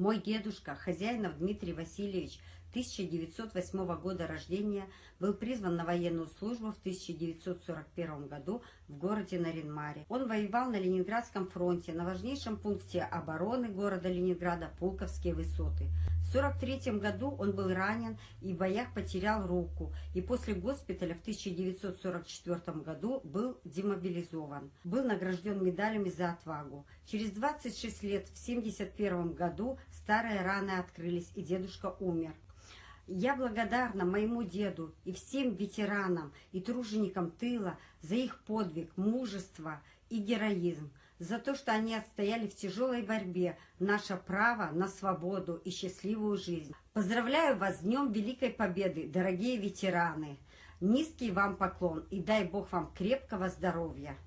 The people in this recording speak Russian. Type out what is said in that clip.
Мой дедушка, Хозяинов Дмитрий Васильевич, 1908 года рождения, был призван на военную службу в 1941 году в городе Нарьян-Маре. Он воевал на Ленинградском фронте, на важнейшем пункте обороны города Ленинграда Пулковские высоты. В 1943 году он был ранен и в боях потерял руку, и после госпиталя в 1944 году был демобилизован. Был награжден медалями за отвагу. Через 26 лет, в 1971 году, старые раны открылись, и дедушка умер. Я благодарна моему деду и всем ветеранам и труженикам тыла за их подвиг, мужество и героизм, за то, что они отстояли в тяжелой борьбе наше право на свободу и счастливую жизнь. Поздравляю вас с Днем Великой Победы, дорогие ветераны! Низкий вам поклон и дай Бог вам крепкого здоровья!